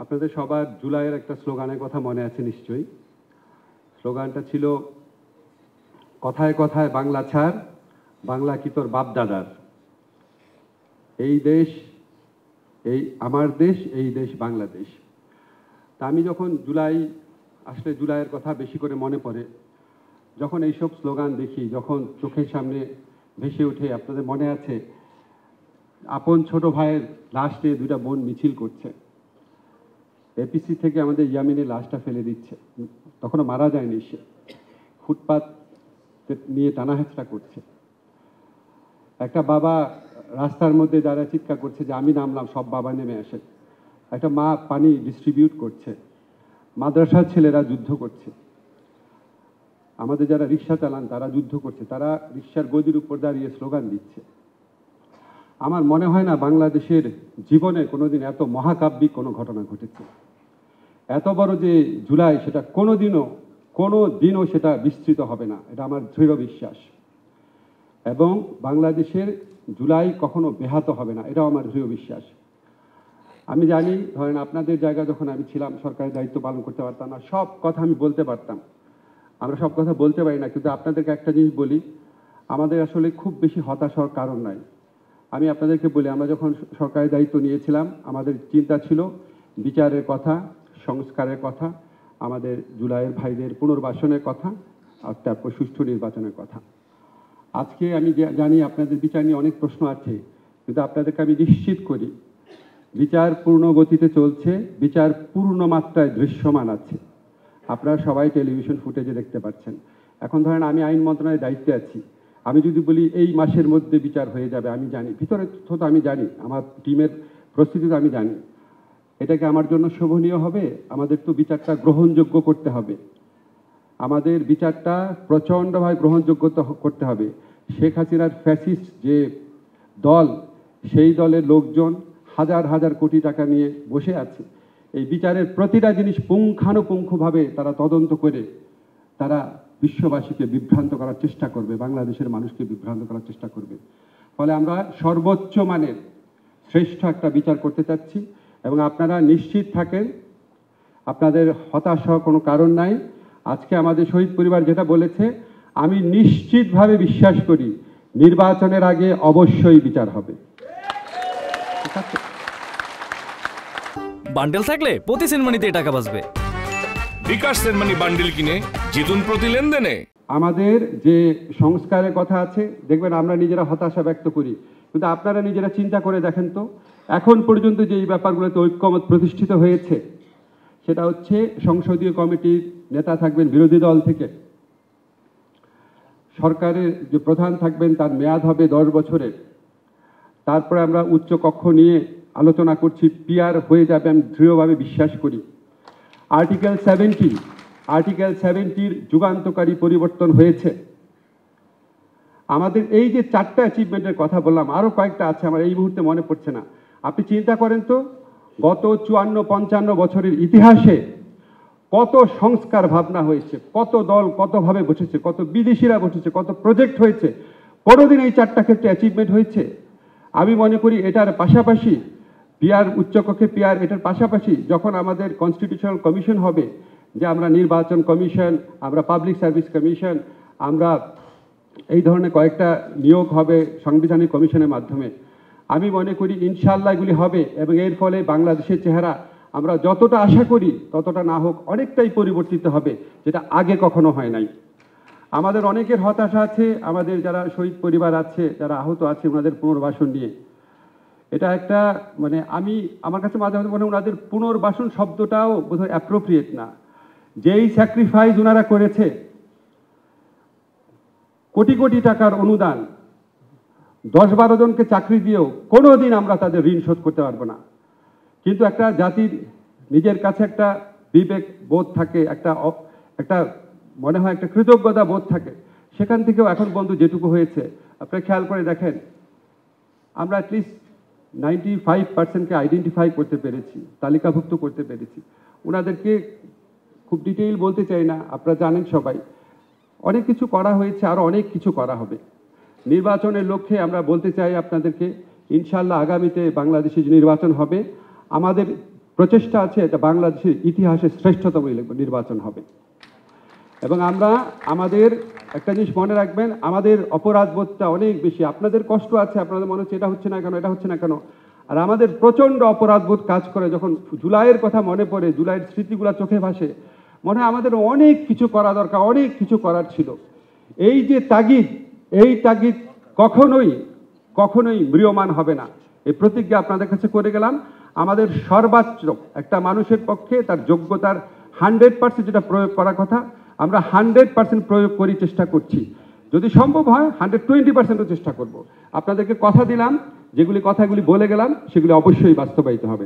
আপনাদের সবার জুলাইয়ের একটা স্লোগানের কথা মনে আছে নিশ্চয়ই। স্লোগানটা ছিল, কথায় কথায় বাংলা ছাড়, বাংলা কি তোর বাপ দাদার। এই দেশ, এই আমার দেশ, এই দেশ বাংলাদেশ। তা আমি যখন আসলে জুলাইয়ের কথা বেশি করে মনে পড়ে, যখন এইসব স্লোগান দেখি, যখন চোখের সামনে ভেসে উঠে, আপনাদের মনে আছে আপন ছোট ভাইয়ের লাশ নিয়ে দুইটা বোন মিছিল করছে, এপিসি থেকে আমাদের ইয়ামিনের লাশটা ফেলে দিচ্ছে, তখনও মারা যায়নি সে, ফুটপাত নিয়ে টানাহেঁচড়া করছে। একটা বাবা রাস্তার মধ্যে দাঁড়ায় চিৎকার করছে যে আমি নামলাম, সব বাবা নেমে আসে। একটা মা পানি ডিস্ট্রিবিউট করছে। মাদ্রাসার ছেলেরা যুদ্ধ করছে। আমাদের যারা রিক্সা চালান তারা যুদ্ধ করছে, তারা রিক্সার গদির উপর দাঁড়িয়ে স্লোগান দিচ্ছে। আমার মনে হয় না বাংলাদেশের জীবনে কোনোদিন এত মহাকাব্যিক কোনো ঘটনা ঘটেছে। এত বড় যে জুলাই, সেটা কোনোদিনও সেটা বিস্তৃত হবে না, এটা আমার দৃঢ় বিশ্বাস। এবং বাংলাদেশের জুলাই কখনো ব্যাহত হবে না, এটাও আমার দৃঢ় বিশ্বাস। আমি জানি, ধরেন আপনাদের জায়গা যখন আমি ছিলাম, সরকারের দায়িত্ব পালন করতে পারতাম না, সব কথা আমি বলতে পারতাম। আমরা সব কথা বলতে পারি না, কিন্তু আপনাদেরকে একটা জিনিস বলি, আমাদের আসলে খুব বেশি হতাশ হওয়ার কারণ নাই। আমি আপনাদেরকে বলি, আমরা যখন সরকারের দায়িত্ব নিয়েছিলাম, আমাদের চিন্তা ছিল বিচারের কথা, সংস্কারের কথা, আমাদের জুলাইয়ের ভাইদের পুনর্বাসনের কথা, আর তারপর সুষ্ঠু নির্বাচনের কথা। আজকে আমি জানি আপনাদের বিচার নিয়ে অনেক প্রশ্ন আছে, কিন্তু আপনাদেরকে আমি নিশ্চিত করি বিচার পূর্ণ গতিতে চলছে, বিচার পূর্ণ মাত্রায় দৃশ্যমান আছে। আপনারা সবাই টেলিভিশন ফুটেজে দেখতে পাচ্ছেন। এখন ধরেন আমি আইন মন্ত্রণালয়ের দায়িত্বে আছি, আমি যদি বলি এই মাসের মধ্যে বিচার হয়ে যাবে, আমি জানি, ভিতরে তথ্য তো আমি জানি, আমার টিমের প্রস্তুতি তো আমি জানি, এটাকে আমার জন্য শোভনীয় হবে? আমাদের তো বিচারটা গ্রহণযোগ্য করতে হবে, আমাদের বিচারটা প্রচণ্ডভাবে গ্রহণযোগ্য করতে হবে। শেখ হাসিনার ফ্যাসিস্ট যে দল, সেই দলের লোকজন হাজার হাজার কোটি টাকা নিয়ে বসে আছে। এই বিচারের প্রতিটা জিনিস পুঙ্খানুপুঙ্খভাবে তারা তদন্ত করে তারা বিশ্ববাসীকে বিভ্রান্ত করার চেষ্টা করবে, বাংলাদেশের মানুষকে বিভ্রান্ত করার চেষ্টা করবে। ফলে আমরা সর্বোচ্চ মানের শ্রেষ্ঠ একটা বিচার করতে চাচ্ছি, এবং আপনারা নিশ্চিত থাকেন, আপনাদের হতাশ হওয়ার কোনো কারণ নাই। আজকে আমাদের শহীদ পরিবার যেটা বলেছে, আমি নিশ্চিতভাবে বিশ্বাস করি নির্বাচনের আগে অবশ্যই বিচার হবে। ঠিক আছে? বান্ডেল থাকলে প্রতি সেনমানিতে টাকা বাঁচবে। বিকাশ সেনমানি বান্ডেল কিনে জিতুন প্রতি লেনদেনে। আমাদের যে সংস্কারের কথা আছে, দেখবেন আমরা নিজেরা হতাশা ব্যক্ত করি, কিন্তু আপনারা নিজেরা চিন্তা করে দেখেন তো, এখন পর্যন্ত যে এই ব্যাপারগুলোতে ঐক্যমত প্রতিষ্ঠিত হয়েছে, সেটা হচ্ছে সংসদীয় কমিটির নেতা থাকবেন বিরোধী দল থেকে, সরকারের যে প্রধান থাকবেন তার মেয়াদ হবে 10 বছরের, তারপরে আমরা উচ্চ কক্ষ নিয়ে আলোচনা করছি, পিআর হয়ে যাবে আমি দৃঢ়ভাবে বিশ্বাস করি। আর্টিকেল 70-র যুগান্তকারী পরিবর্তন হয়েছে। আমাদের এই যে 4টা অ্যাচিভমেন্টের কথা বললাম, আরও কয়েকটা আছে, আমার এই মুহূর্তে মনে পড়ছে না। আপনি চিন্তা করেন তো, গত 54-55 বছরের ইতিহাসে কত সংস্কার ভাবনা হয়েছে, কত দল কতভাবে বসেছে, কত বিদেশিরা বসেছে, কত প্রজেক্ট হয়েছে, কোনোদিন এই 4টা ক্ষেত্রে অ্যাচিভমেন্ট হয়েছে? আমি মনে করি এটার পাশাপাশি পিআর, উচ্চকক্ষে পিআর, এটার পাশাপাশি যখন আমাদের কনস্টিটিউশনাল কমিশন হবে, যে আমরা নির্বাচন কমিশন, আমরা পাবলিক সার্ভিস কমিশন, আমরা এই ধরনের কয়েকটা নিয়োগ হবে সাংবিধানিক কমিশনের মাধ্যমে, আমি মনে করি ইনশাআল্লাহ এগুলি হবে, এবং এর ফলে বাংলাদেশের চেহারা আমরা যতটা আশা করি ততটা না হোক অনেকটাই পরিবর্তিত হবে, যেটা আগে কখনো হয় নাই। আমাদের অনেকের হতাশা আছে, আমাদের যারা শহীদ পরিবার আছে, যারা আহত আছে, ওনাদের পুনর্বাসন নিয়ে। এটা একটা আমার কাছে মাঝে মাঝে মনে হয় ওনাদের পুনর্বাসন শব্দটাও বোধহয় অ্যাপ্রোপ্রিয়েট না। যেই স্যাক্রিফাইস ওনারা করেছে, কোটি কোটি টাকার অনুদান, 10-12 জনকে চাকরি দিয়েও কোনোদিন আমরা তাদের ঋণ শোধ করতে পারবো না। কিন্তু একটা জাতির নিজের কাছে একটা বিবেক বোধ থাকে, একটা মনে হয় একটা কৃতজ্ঞতা বোধ থাকে, সেখান থেকেও এখন বন্ধু যেটুকু হয়েছে, আপনারা খেয়াল করে দেখেন, আমরা অ্যাটলিস্ট 95%কে আইডেন্টিফাই করতে পেরেছি, তালিকাভুক্ত করতে পেরেছি। ওনাদেরকে খুব ডিটেইল বলতে চাই না, আপনারা জানেন সবাই, অনেক কিছু করা হয়েছে, আরও অনেক কিছু করা হবে। নির্বাচনের লক্ষ্যে আমরা বলতে চাই আপনাদেরকে, ইনশাআল্লাহ আগামীতে বাংলাদেশে যে নির্বাচন হবে, আমাদের প্রচেষ্টা আছে, এটা বাংলাদেশের ইতিহাসে শ্রেষ্ঠতম নির্বাচন হবে। এবং আমরা আমাদের একটা জিনিস মনে রাখবেন, আমাদের অপরাধবোধটা অনেক বেশি। আপনাদের কষ্ট আছে, আপনাদের মনে হচ্ছে এটা হচ্ছে না কেন, এটা হচ্ছে না কেন, আর আমাদের প্রচণ্ড অপরাধবোধ কাজ করে। যখন জুলাইয়ের কথা মনে পড়ে, জুলাইয়ের স্মৃতিগুলো চোখে ভাসে, মনে হয় আমাদের অনেক কিছু করা দরকার, অনেক কিছু করার ছিল। এই যে তাগিদ, এই তাগিদ কখনোই ম্রিয়মান হবে না। এই প্রতিজ্ঞা আপনাদের কাছে করে গেলাম। আমাদের সর্বোচ্চ একটা মানুষের পক্ষে তার যোগ্যতার 100% যেটা প্রয়োগ করার কথা, আমরা 100% প্রয়োগ করি, চেষ্টা করছি। যদি সম্ভব হয় 120%ও চেষ্টা করব। আপনাদেরকে কথা দিলাম, যেগুলি কথাগুলি বলে গেলাম সেগুলি অবশ্যই বাস্তবায়িত হবে।